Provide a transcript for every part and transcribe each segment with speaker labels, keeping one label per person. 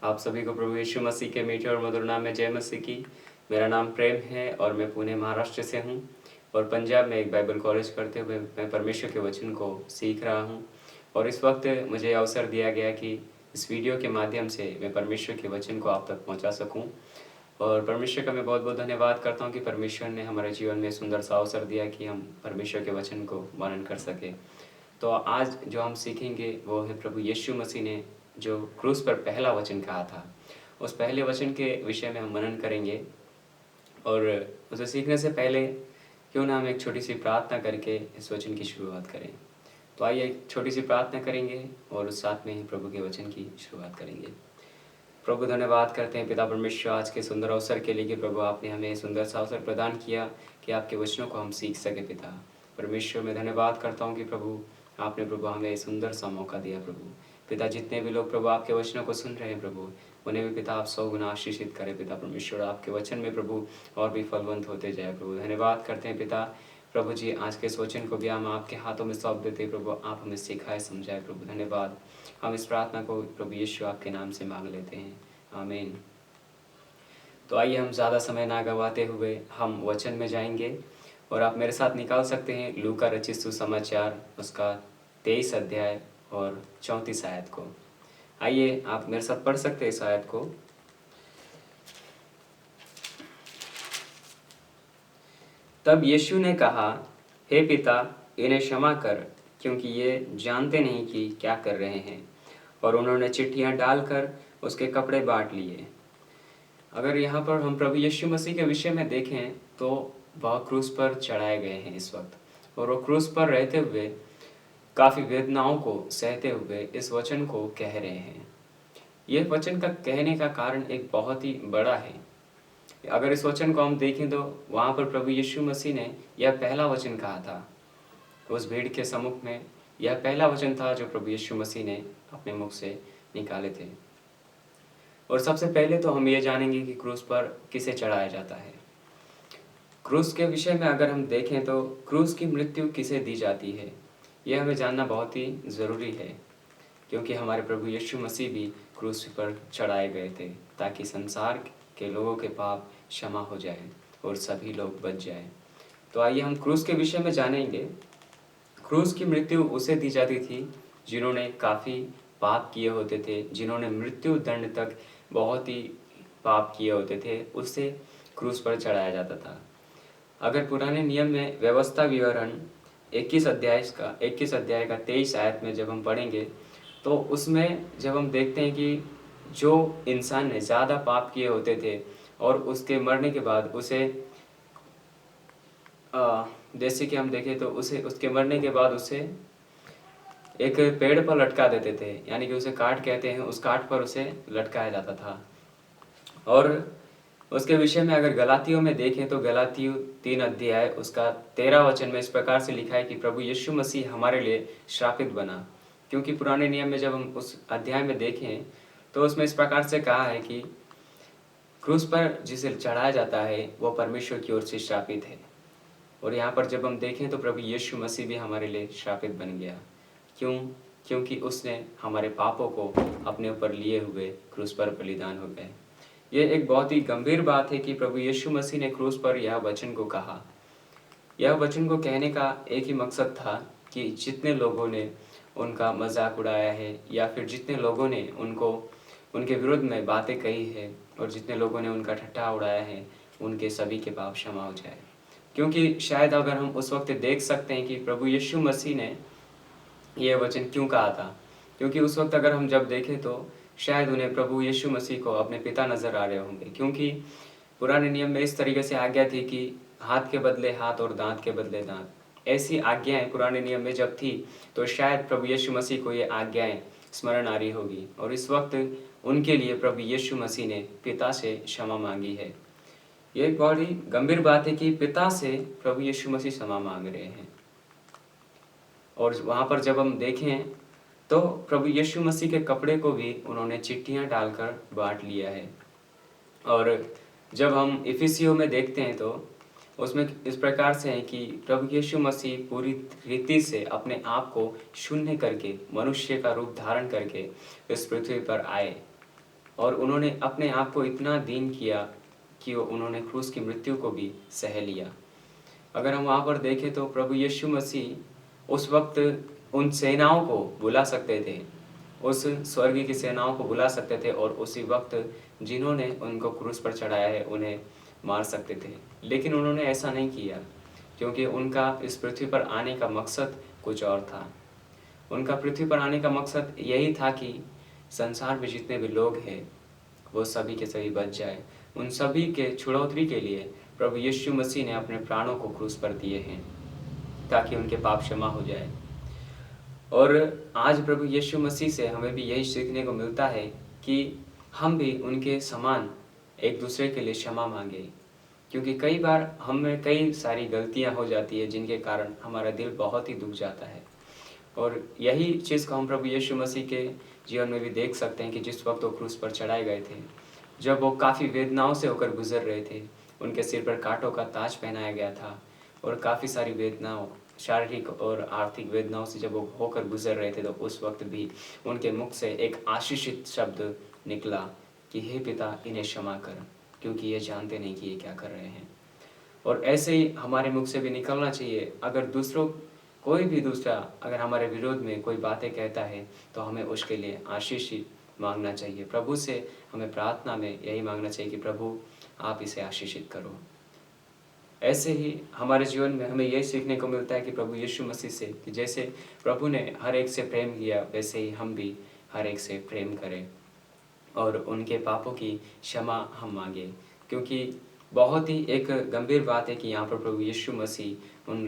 Speaker 1: आप सभी को प्रभु यीशु मसीह के मीठे और मधुर नाम में जय मसीह की। मेरा नाम प्रेम है और मैं पुणे महाराष्ट्र से हूँ और पंजाब में एक बाइबल कॉलेज करते हुए मैं परमेश्वर के वचन को सीख रहा हूँ। और इस वक्त मुझे अवसर दिया गया कि इस वीडियो के माध्यम से मैं परमेश्वर के वचन को आप तक पहुँचा सकूँ। और परमेश्वर का मैं बहुत बहुत धन्यवाद करता हूँ कि परमेश्वर ने हमारे जीवन में सुंदर सा अवसर दिया कि हम परमेश्वर के वचन को मनन कर सकें। तो आज जो हम सीखेंगे वो है प्रभु यीशु मसीह ने जो क्रूस पर पहला वचन कहा था, उस पहले वचन के विषय में हम मनन करेंगे। और उसे सीखने से पहले क्यों ना हम एक छोटी सी प्रार्थना करके इस वचन की शुरुआत करें। तो आइए एक छोटी सी प्रार्थना करेंगे और उस साथ में ही प्रभु के वचन की शुरुआत करेंगे। प्रभु धन्यवाद करते हैं पिता परमेश्वर आज के सुंदर अवसर के लिए कि प्रभु आपने हमें सुंदर सा अवसर प्रदान किया कि आपके वचनों को हम सीख सके। पिता परमेश्वर मैं धन्यवाद करता हूँ कि प्रभु आपने प्रभु हमें सुंदर सा मौका दिया। प्रभु पिता जितने भी लोग प्रभु आपके वचनों को सुन रहे हैं प्रभु उन्हें भी पिता आप 100 गुना आशीषित करें। पिता परमेश्वर आपके वचन में प्रभु और भी फलवंत होते जाए। प्रभु धन्यवाद करते हैं पिता प्रभु जी आज के इस वचन को भी हम आपके हाथों में सौंप देते हैं। प्रभु आप हमें सिखाए समझाए। प्रभु धन्यवाद। हम इस प्रार्थना को प्रभु यीशु आपके नाम से मांग लेते हैं, आमीन। तो आइए हम ज़्यादा समय ना गवाते हुए हम वचन में जाएंगे और आप मेरे साथ निकाल सकते हैं लूका रचित सुसमाचार उसका 23 अध्याय और 34 आयत को। आइए आप मेरे साथ पढ़ सकते हैं इस आयत को। तब यीशु ने कहा, हे पिता इन्हें क्षमा कर क्योंकि ये जानते नहीं कि क्या कर रहे हैं। और उन्होंने चिट्ठियाँ डालकर उसके कपड़े बांट लिए। अगर यहाँ पर हम प्रभु यीशु मसीह के विषय में देखें तो वह क्रूस पर चढ़ाए गए हैं इस वक्त, और वो क्रूस पर रहते हुए काफ़ी वेदनाओं को सहते हुए इस वचन को कह रहे हैं। यह वचन का कहने का कारण एक बहुत ही बड़ा है। अगर इस वचन को हम देखें तो वहाँ पर प्रभु यीशु मसीह ने यह पहला वचन कहा था। उस भीड़ के सम्मुख में यह पहला वचन था जो प्रभु यीशु मसीह ने अपने मुख से निकाले थे। और सबसे पहले तो हम ये जानेंगे कि क्रूस पर किसे चढ़ाया जाता है। क्रूस के विषय में अगर हम देखें तो क्रूस की मृत्यु किसे दी जाती है यह हमें जानना बहुत ही ज़रूरी है, क्योंकि हमारे प्रभु यीशु मसीह भी क्रूस पर चढ़ाए गए थे ताकि संसार के लोगों के पाप क्षमा हो जाए और सभी लोग बच जाएं। तो आइए हम क्रूस के विषय में जानेंगे। क्रूस की मृत्यु उसे दी जाती थी जिन्होंने काफ़ी पाप किए होते थे, जिन्होंने मृत्यु दंड तक बहुत ही पाप किए होते थे, उससे क्रूस पर चढ़ाया जाता था। अगर पुराने नियम में व्यवस्था विवरण 21 अध्याय का 23 आयत में जब हम पढ़ेंगे तो उसमें जब हम देखते हैं कि जो इंसान ने ज़्यादा पाप किए होते थे और उसके मरने के बाद उसे जैसे कि हम देखें तो उसके मरने के बाद उसे एक पेड़ पर लटका देते थे, यानी कि उसे काट कहते हैं, उस काट पर उसे लटकाया जाता था। और उसके विषय में अगर गलातियों में देखें तो गलातियों 3 अध्याय उसका 13 वचन में इस प्रकार से लिखा है कि प्रभु यीशु मसीह हमारे लिए श्रापित बना। क्योंकि पुराने नियम में जब हम उस अध्याय में देखें तो उसमें इस प्रकार से कहा है कि क्रूस पर जिसे चढ़ाया जाता है वो परमेश्वर की ओर से श्रापित है। और यहाँ पर जब हम देखें तो प्रभु यीशु मसीह भी हमारे लिए श्रापित बन गया। क्यों? क्योंकि उसने हमारे पापों को अपने ऊपर लिए हुए क्रूस पर बलिदान हो गए। यह एक बहुत ही गंभीर बात है कि प्रभु यीशु मसीह ने क्रूस पर यह वचन को कहा। यह वचन को कहने का एक ही मकसद था कि जितने लोगों ने उनका मजाक उड़ाया है या फिर जितने लोगों ने उनके विरुद्ध में बातें कही है और जितने लोगों ने उनका ठट्ठा उड़ाया है उनके सभी के पाप क्षमा हो जाए। क्योंकि शायद अगर हम उस वक्त देख सकते हैं कि प्रभु यीशु मसीह ने यह वचन क्यों कहा था, क्योंकि उस वक्त अगर हम जब देखें तो शायद उन्हें प्रभु यीशु मसीह को अपने पिता नज़र आ रहे होंगे। क्योंकि पुराने नियम में इस तरीके से आज्ञा थी कि हाथ के बदले हाथ और दांत के बदले दांत, ऐसी आज्ञाएं पुराने नियम में जब थी तो शायद प्रभु यीशु मसीह को ये आज्ञाएं स्मरण आ रही होगी और इस वक्त उनके लिए प्रभु यीशु मसीह ने पिता से क्षमा मांगी है। ये एक बहुत ही गंभीर बात है कि पिता से प्रभु यीशु मसीह क्षमा मांग रहे हैं। और वहाँ पर जब हम देखें तो प्रभु यीशु मसीह के कपड़े को भी उन्होंने चिट्ठियाँ डालकर बांट लिया है। और जब हम इफिसियों में देखते हैं तो उसमें इस प्रकार से है कि प्रभु यीशु मसीह पूरी रीति से अपने आप को शून्य करके मनुष्य का रूप धारण करके इस पृथ्वी पर आए और उन्होंने अपने आप को इतना दीन किया कि उन्होंने क्रूस की मृत्यु को भी सह लिया। अगर हम वहाँ पर देखें तो प्रभु यीशु मसीह उस वक्त उन सेनाओं को बुला सकते थे, उस स्वर्ग की सेनाओं को बुला सकते थे और उसी वक्त जिन्होंने उनको क्रूस पर चढ़ाया है उन्हें मार सकते थे, लेकिन उन्होंने ऐसा नहीं किया क्योंकि उनका इस पृथ्वी पर आने का मकसद कुछ और था। उनका पृथ्वी पर आने का मकसद यही था कि संसार में जितने भी लोग हैं वो सभी के सभी बच जाए। उन सभी के छुड़ौती के लिए प्रभु यीशु मसीह ने अपने प्राणों को क्रूस पर दिए हैं ताकि उनके पाप क्षमा हो जाए। और आज प्रभु यीशु मसीह से हमें भी यही सीखने को मिलता है कि हम भी उनके समान एक दूसरे के लिए क्षमा मांगे, क्योंकि कई बार हम में कई सारी गलतियां हो जाती है जिनके कारण हमारा दिल बहुत ही दुख जाता है। और यही चीज़ को हम प्रभु यीशु मसीह के जीवन में भी देख सकते हैं कि जिस वक्त वो क्रूस पर चढ़ाए गए थे, जब वो काफ़ी वेदनाओं से होकर गुजर रहे थे, उनके सिर पर कांटों का ताज पहनाया गया था और काफ़ी सारी वेदनाओं, शारीरिक और आर्थिक वेदनाओं से जब वो होकर गुजर रहे थे, तो उस वक्त भी उनके मुख से एक आशीषित शब्द निकला कि हे पिता, इन्हें क्षमा कर, क्योंकि ये जानते नहीं कि ये क्या कर रहे हैं। और ऐसे ही हमारे मुख से भी निकलना चाहिए। अगर दूसरों कोई भी दूसरा अगर हमारे विरोध में कोई बातें कहता है तो हमें उसके लिए आशीष ही मांगना चाहिए। प्रभु से हमें प्रार्थना में यही मांगना चाहिए कि प्रभु आप इसे आशीषित करो। ऐसे ही हमारे जीवन में हमें यही सीखने को मिलता है कि प्रभु यीशु मसीह से, कि जैसे प्रभु ने हर एक से प्रेम किया वैसे ही हम भी हर एक से प्रेम करें और उनके पापों की क्षमा हम मांगे। क्योंकि बहुत ही एक गंभीर बात है कि यहाँ पर प्रभु यीशु मसीह उन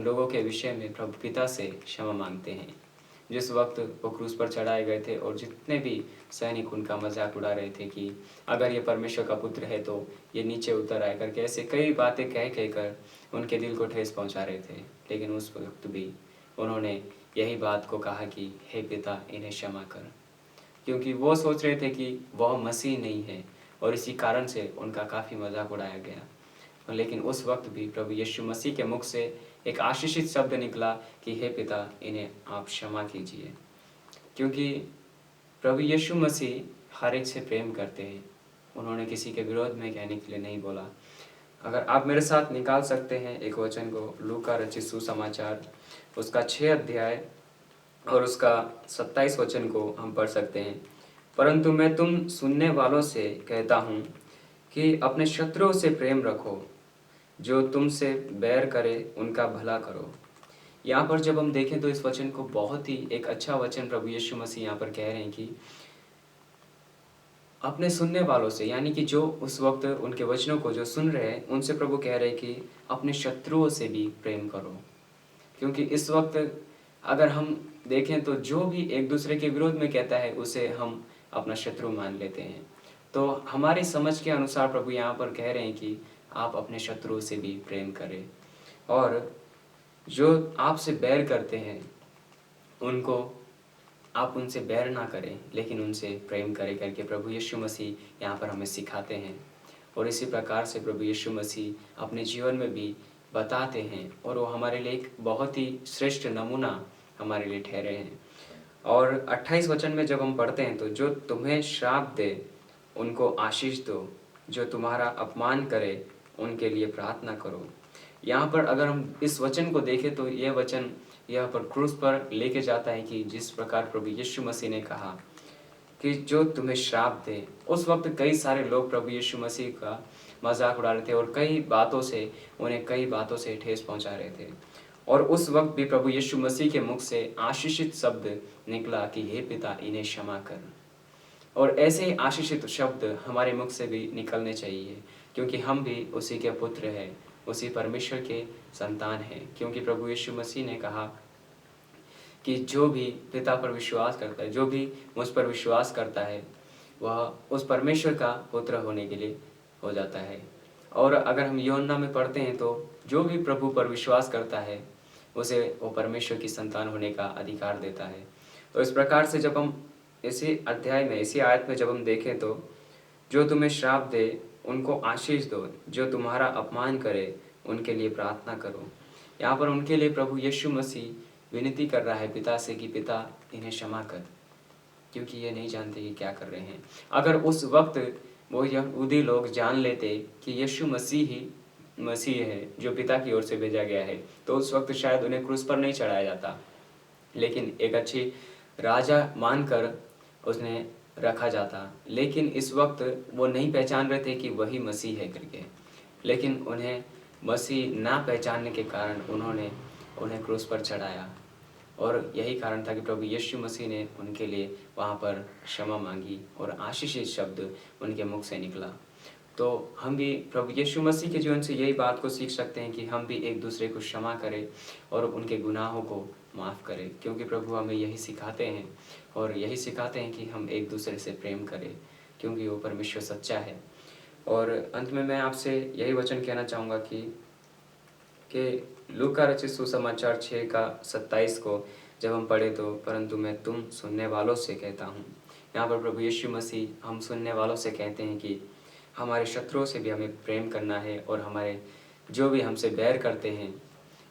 Speaker 1: लोगों के विषय में प्रभु पिता से क्षमा मांगते हैं जिस वक्त वो क्रूस पर चढ़ाए गए थे और जितने भी सैनिक उनका मजाक उड़ा रहे थे कि अगर ये परमेश्वर का पुत्र है तो ये नीचे उतर आए करके, ऐसे कई बातें कह कर उनके दिल को ठेस पहुंचा रहे थे। लेकिन उस वक्त भी उन्होंने यही बात को कहा कि हे पिता, इन्हें क्षमा कर, क्योंकि वो सोच रहे थे कि वह मसीह नहीं है और इसी कारण से उनका काफ़ी मजाक उड़ाया गया। लेकिन उस वक्त भी प्रभु यीशु मसीह के मुख से एक आशीषित शब्द निकला कि हे पिता, इन्हें आप क्षमा कीजिए, क्योंकि प्रभु यीशु मसीह हर एक से प्रेम करते हैं। उन्होंने किसी के विरोध में कहने के लिए नहीं बोला। अगर आप मेरे साथ निकाल सकते हैं एक वचन को, लूका रचित सुसमाचार उसका 6 अध्याय और उसका 27 वचन को हम पढ़ सकते हैं। परंतु मैं तुम सुनने वालों से कहता हूँ कि अपने शत्रुओं से प्रेम रखो, जो तुमसे बैर करे उनका भला करो। यहाँ पर जब हम देखें तो इस वचन को बहुत ही एक अच्छा वचन प्रभु यीशु मसीह यहाँ पर कह रहे हैं कि अपने सुनने वालों से, यानी कि जो उस वक्त उनके वचनों को जो सुन रहे हैं उनसे प्रभु कह रहे हैं कि अपने शत्रुओं से भी प्रेम करो। क्योंकि इस वक्त अगर हम देखें तो जो भी एक दूसरे के विरोध में कहता है उसे हम अपना शत्रु मान लेते हैं। तो हमारी समझ के अनुसार प्रभु यहाँ पर कह रहे हैं कि आप अपने शत्रुओं से भी प्रेम करें और जो आपसे बैर करते हैं उनको आप उनसे बैर ना करें लेकिन उनसे प्रेम करें करके प्रभु यीशु मसीह यहाँ पर हमें सिखाते हैं। और इसी प्रकार से प्रभु यीशु मसीह अपने जीवन में भी बताते हैं और वो हमारे लिए एक बहुत ही श्रेष्ठ नमूना हमारे लिए ठहरे हैं। और 28 वचन में जब हम पढ़ते हैं तो जो तुम्हें श्राप दे उनको आशीष दो, जो तुम्हारा अपमान करे उनके लिए प्रार्थना करो। यहाँ पर अगर हम इस वचन को देखें तो यह वचन यहाँ पर क्रूस पर लेके जाता है कि जिस प्रकार प्रभु यीशु मसीह ने कहा कि जो तुम्हें श्राप दे, उस वक्त कई सारे लोग प्रभु यीशु मसीह का मजाक उड़ा रहे थे और कई बातों से ठेस पहुंचा रहे थे। और उस वक्त भी प्रभु यीशु मसीह के मुख से आशीषित शब्द निकला कि हे पिता, इन्हें क्षमा कर। और ऐसे ही आशीषित शब्द हमारे मुख से भी निकलने चाहिए, क्योंकि हम भी उसी के पुत्र हैं, उसी परमेश्वर के संतान हैं। क्योंकि प्रभु यीशु मसीह ने कहा कि जो भी पिता पर विश्वास करता है, जो भी मुझ पर विश्वास करता है, वह उस परमेश्वर का पुत्र होने के लिए हो जाता है। और अगर हम यूहन्ना में पढ़ते हैं तो जो भी प्रभु पर विश्वास करता है उसे वो परमेश्वर की संतान होने का अधिकार देता है। तो इस प्रकार से जब हम इसी अध्याय में, इसी आयत में जब हम देखें तो जो तुम्हें श्राप दे उनको आशीष दो, जो तुम्हारा अपमान करे उनके लिए प्रार्थना करो। यहाँ पर उनके लिए प्रभु यीशु मसीह विनती कर रहा है पिता से कि पिता, इन्हें क्षमा कर। क्योंकि ये नहीं जानते कि क्या कर रहे हैं। अगर उस वक्त वो यहूदी लोग जान लेते कि यीशु मसीह ही मसीह है जो पिता की ओर से भेजा गया है, तो उस वक्त शायद उन्हें क्रूस पर नहीं चढ़ाया जाता, लेकिन एक अच्छी राजा मानकर उसने रखा जाता। लेकिन इस वक्त वो नहीं पहचान रहे थे कि वही मसीह है करके, लेकिन उन्हें मसीह ना पहचानने के कारण उन्होंने उन्हें क्रूस पर चढ़ाया। और यही कारण था कि प्रभु यीशु मसीह ने उनके लिए वहाँ पर क्षमा मांगी और आशीषित शब्द उनके मुख से निकला। तो हम भी प्रभु यीशु मसीह के जीवन से यही बात को सीख सकते हैं कि हम भी एक दूसरे को क्षमा करें और उनके गुनाहों को माफ़ करें, क्योंकि प्रभु हमें यही सिखाते हैं और यही सिखाते हैं कि हम एक दूसरे से प्रेम करें, क्योंकि वो परमेश्वर सच्चा है। और अंत में मैं आपसे यही वचन कहना चाहूँगा कि लूका रचित सुसमाचार 6:27 को जब हम पढ़े तो परंतु मैं तुम सुनने वालों से कहता हूँ। यहाँ पर प्रभु यीशु मसीह हम सुनने वालों से कहते हैं कि हमारे शत्रुओं से भी हमें प्रेम करना है और हमारे जो भी हमसे बैर करते हैं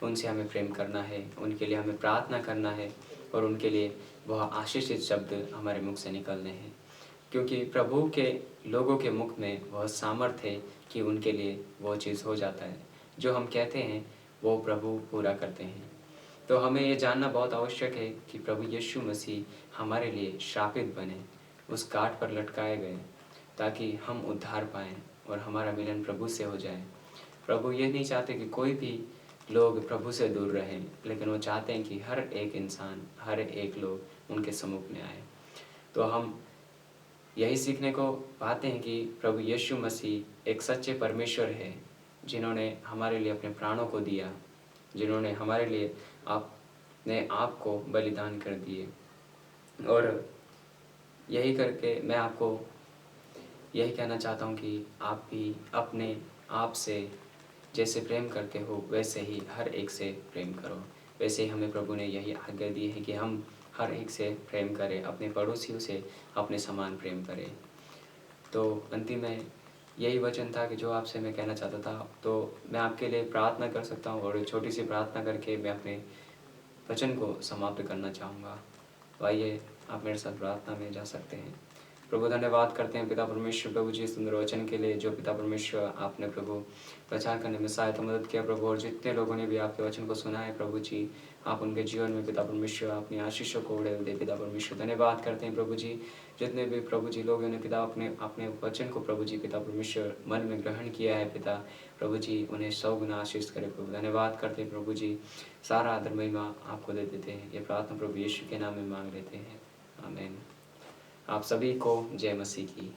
Speaker 1: उनसे हमें प्रेम करना है, उनके लिए हमें प्रार्थना करना है और उनके लिए वह आशीषित शब्द हमारे मुख से निकलने हैं, क्योंकि प्रभु के लोगों के मुख में वह सामर्थ्य है कि उनके लिए वो चीज़ हो जाता है। जो हम कहते हैं वो प्रभु पूरा करते हैं। तो हमें ये जानना बहुत आवश्यक है कि प्रभु यीशु मसीह हमारे लिए शापित बने, उस काठ पर लटकाए गए, ताकि हम उद्धार पाएँ और हमारा मिलन प्रभु से हो जाए। प्रभु ये नहीं चाहते कि कोई भी लोग प्रभु से दूर रहें, लेकिन वो चाहते हैं कि हर एक इंसान, हर एक लोग उनके सम्मुख में आए। तो हम यही सीखने को पाते हैं कि प्रभु यीशु मसीह एक सच्चे परमेश्वर है, जिन्होंने हमारे लिए अपने प्राणों को दिया, जिन्होंने हमारे लिए अपने आप को बलिदान कर दिए। और यही करके मैं आपको यही कहना चाहता हूँ कि आप भी अपने आप से जैसे प्रेम करते हो वैसे ही हर एक से प्रेम करो। वैसे ही हमें प्रभु ने यही आज्ञा दी है कि हम हर एक से प्रेम करें, अपने पड़ोसियों से अपने समान प्रेम करें। तो अंतिम में यही वचन था कि जो आपसे मैं कहना चाहता था। तो मैं आपके लिए प्रार्थना कर सकता हूँ और एक छोटी सी प्रार्थना करके मैं अपने वचन को समाप्त करना चाहूँगा। तो आइए आप मेरे साथ प्रार्थना में जा सकते हैं। प्रभु धन्यवाद करते हैं पिता परमेश्वर प्रभु जी सुंदर वचन के लिए, जो पिता परमेश्वर आपने प्रभु प्रचार करने में सहायता मदद किया प्रभु। और जितने लोगों ने भी आपके वचन को सुना है प्रभु जी, आप उनके जीवन में पिता परमेश्वर अपनी आशीषों को उड़े दे पिता परमेश्वर। धन्यवाद करते हैं प्रभु जी, जितने भी प्रभु जी लोगों ने पिता अपने अपने वचन को प्रभु जी पिता परमेश्वर मन में ग्रहण किया है पिता प्रभु जी, उन्हें 100 गुना आशीष करे प्रभु। धन्यवाद करते हैं प्रभु जी, सारा आदर महिमा आपको दे देते हैं। ये प्रार्थना प्रभु यीशु के नाम में मांग लेते हैं, आमीन। आप सभी को जय मसीह की।